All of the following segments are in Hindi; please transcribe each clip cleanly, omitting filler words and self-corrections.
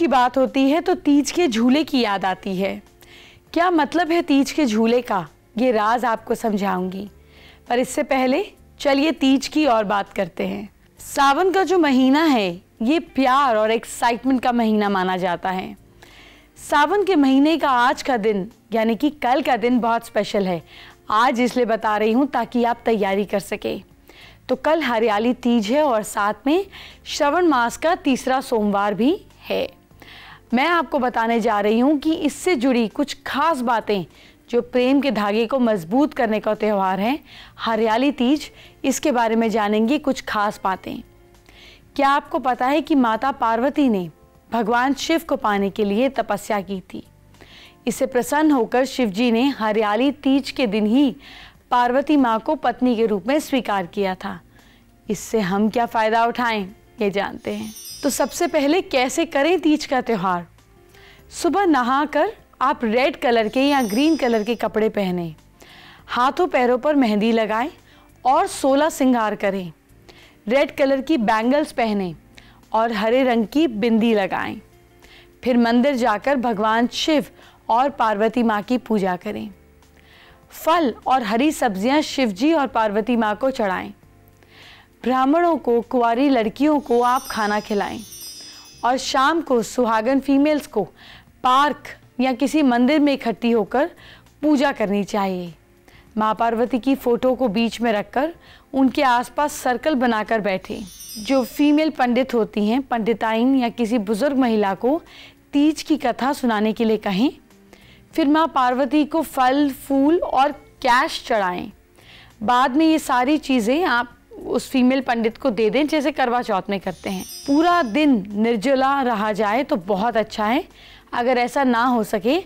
की बात होती है तो तीज के झूले की याद आती है। क्या मतलब है तीज के झूले का, ये राज आपको समझाऊंगी, पर इससे पहले चलिए तीज की और बात करते हैं। सावन का जो महीना है ये प्यार और एक्साइटमेंट का महीना माना जाता है। सावन के महीने का आज का दिन यानी कि कल का दिन बहुत स्पेशल है। आज इसलिए बता रही हूँ ताकि आप तैयारी कर सके। तो कल हरियाली तीज है और साथ में श्रावण मास का तीसरा सोमवार भी है। मैं आपको बताने जा रही हूँ कि इससे जुड़ी कुछ खास बातें जो प्रेम के धागे को मजबूत करने का त्यौहार है हरियाली तीज, इसके बारे में जानेंगे कुछ खास बातें। क्या आपको पता है कि माता पार्वती ने भगवान शिव को पाने के लिए तपस्या की थी। इससे प्रसन्न होकर शिव जी ने हरियाली तीज के दिन ही पार्वती माँ को पत्नी के रूप में स्वीकार किया था। इससे हम क्या फ़ायदा उठाएं, ये जानते हैं। तो सबसे पहले कैसे करें तीज का त्यौहार। सुबह नहाकर आप रेड कलर के या ग्रीन कलर के कपड़े पहने, हाथों पैरों पर मेहंदी लगाएं और 16 श्रृंगार करें। रेड कलर की बैंगल्स पहने और हरे रंग की बिंदी लगाएं। फिर मंदिर जाकर भगवान शिव और पार्वती माँ की पूजा करें। फल और हरी सब्जियां शिव जी और पार्वती माँ को चढ़ाएं। ब्राह्मणों को, कुंवारी लड़कियों को आप खाना खिलाएं और शाम को सुहागन फीमेल्स को पार्क या किसी मंदिर में इकट्ठी होकर पूजा करनी चाहिए। माँ पार्वती की फोटो को बीच में रखकर उनके आसपास सर्कल बनाकर बैठे। जो फीमेल पंडित होती हैं, पंडिताइन या किसी बुजुर्ग महिला को तीज की कथा सुनाने के लिए कहें। फिर माँ पार्वती को फल, फूल और कैश चढ़ाएं। बाद में ये सारी चीज़ें आप उस फीमेल पंडित को दे दें, जैसे करवा चौथ में करते हैं। पूरा दिन निर्जला रहा जाए तो बहुत अच्छा है। अगर ऐसा ना हो सके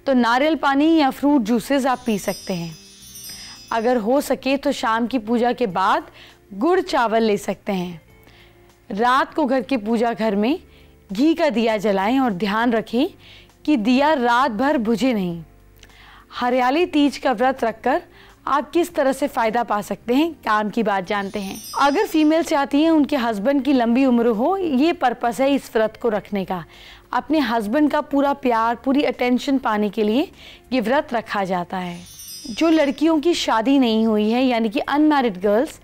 तो नारियल पानी या फ्रूट जूसेस आप पी सकते हैं। अगर हो सके तो शाम की पूजा के बाद गुड़ चावल ले सकते हैं। रात को घर की पूजा घर में घी का दिया जलाएं और ध्यान रखें कि दिया रात भर बुझे नहीं। हरियाली तीज का व्रत रखकर आप किस तरह से फ़ायदा पा सकते हैं, काम की बात जानते हैं। अगर फीमेल चाहती हैं उनके हस्बैंड की लंबी उम्र हो, ये पर्पस है इस व्रत को रखने का। अपने हस्बैंड का पूरा प्यार, पूरी अटेंशन पाने के लिए ये व्रत रखा जाता है। जो लड़कियों की शादी नहीं हुई है यानी कि अनमैरिड गर्ल्स,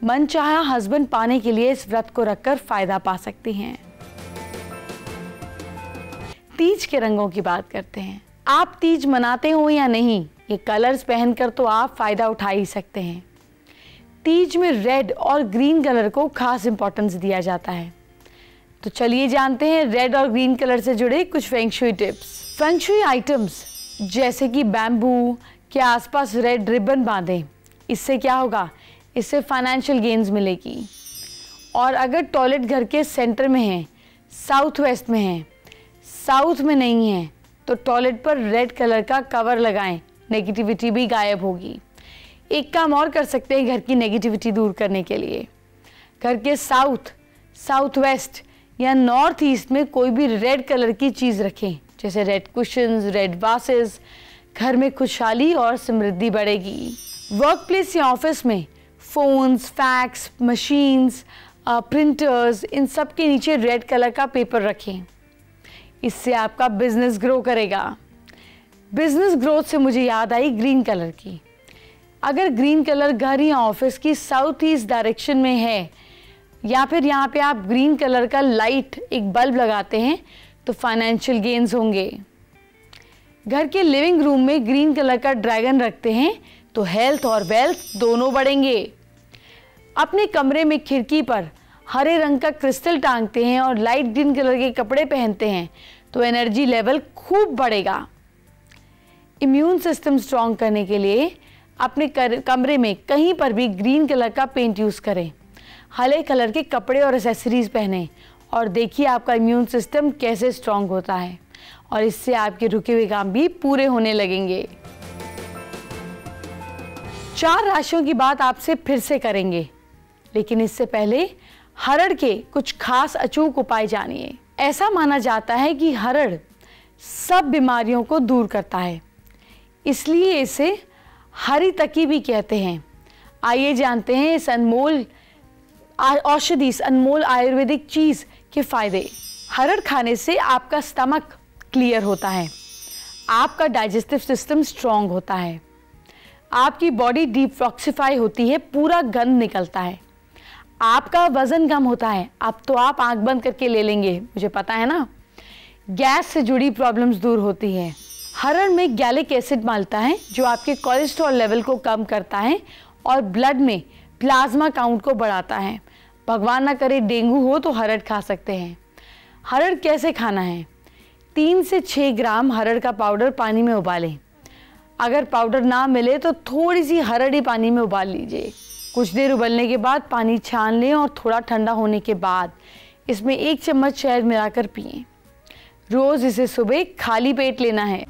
मनचाहा हस्बैंड पाने के लिए इस व्रत को रखकर फ़ायदा पा सकती हैं। तीज के रंगों की बात करते हैं। आप तीज मनाते हो या नहीं, ये कलर्स पहनकर तो आप फ़ायदा उठा ही सकते हैं। तीज में रेड और ग्रीन कलर को खास इंपॉर्टेंस दिया जाता है। तो चलिए जानते हैं रेड और ग्रीन कलर से जुड़े कुछ feng shui tips. Feng shui items जैसे कि बैम्बू के आसपास रेड रिबन बांधें। इससे क्या होगा, इससे फाइनेंशियल गेन्स मिलेगी। और अगर टॉयलेट घर के सेंटर में है, साउथ वेस्ट में है, साउथ में नहीं है, तो टॉयलेट पर रेड कलर का कवर लगाएं, नेगेटिविटी भी गायब होगी। एक काम और कर सकते हैं घर की नेगेटिविटी दूर करने के लिए। घर के साउथ, साउथ वेस्ट या नॉर्थ ईस्ट में कोई भी रेड कलर की चीज़ रखें, जैसे रेड कुशन्स, रेड वासेस। घर में खुशहाली और समृद्धि बढ़ेगी। वर्क प्लेस या ऑफिस में फ़ोन्स, फैक्स मशीन्स, प्रिंटर्स, इन सब के नीचे रेड कलर का पेपर रखें। इससे आपका बिजनेस ग्रो करेगा। बिजनेस ग्रोथ से मुझे याद आई ग्रीन कलर की। अगर ग्रीन कलर घर या ऑफिस की साउथ ईस्ट डायरेक्शन में है या फिर यहाँ पे आप ग्रीन कलर का लाइट एक बल्ब लगाते हैं तो फाइनेंशियल गेन्स होंगे। घर के लिविंग रूम में ग्रीन कलर का ड्रैगन रखते हैं तो हेल्थ और वेल्थ दोनों बढ़ेंगे। अपने कमरे में खिड़की पर हरे रंग का क्रिस्टल टांगते हैं और लाइट ग्रीन कलर के कपड़े पहनते हैं तो एनर्जी लेवल खूब बढ़ेगा। इम्यून सिस्टम स्ट्रॉन्ग करने के लिए अपने कमरे में कहीं पर भी ग्रीन कलर का पेंट यूज़ करें। हरे कलर के कपड़े और एसेसरीज पहनें और देखिए आपका इम्यून सिस्टम कैसे स्ट्रॉन्ग होता है और इससे आपके रुके हुए काम भी पूरे होने लगेंगे। 4 राशियों की बात आपसे फिर से करेंगे, लेकिन इससे पहले हरड़ के कुछ खास अचूक उपाय जानिए। ऐसा माना जाता है कि हरड़ सब बीमारियों को दूर करता है, इसलिए इसे हरी तकी भी कहते हैं। आइए जानते हैं इस अनमोल औषधि, इस अनमोल आयुर्वेदिक चीज़ के फायदे। हरड़ खाने से आपका स्टमक क्लियर होता है, आपका डाइजेस्टिव सिस्टम स्ट्रॉन्ग होता है, आपकी बॉडी डिटॉक्सिफाई होती है, पूरा गंद निकलता है, आपका वजन कम होता है। अब तो आप आंख बंद करके ले लेंगे, मुझे पता है ना। गैस से जुड़ी प्रॉब्लम्स दूर होती है। हरड़ में गैलिक एसिड मिलता है जो आपके कोलेस्ट्रॉल लेवल को कम करता है और ब्लड में प्लाज्मा काउंट को बढ़ाता है। भगवान ना करे डेंगू हो तो हरड़ खा सकते हैं। हरड़ कैसे खाना है? 3 से 6 ग्राम हरड़ का पाउडर पानी में उबालें। अगर पाउडर ना मिले तो थोड़ी सी हरड़ ही पानी में उबाल लीजिए। कुछ देर उबलने के बाद पानी छान लें और थोड़ा ठंडा होने के बाद इसमें 1 चम्मच शहद मिलाकर पिएं। रोज़ इसे सुबह खाली पेट लेना है।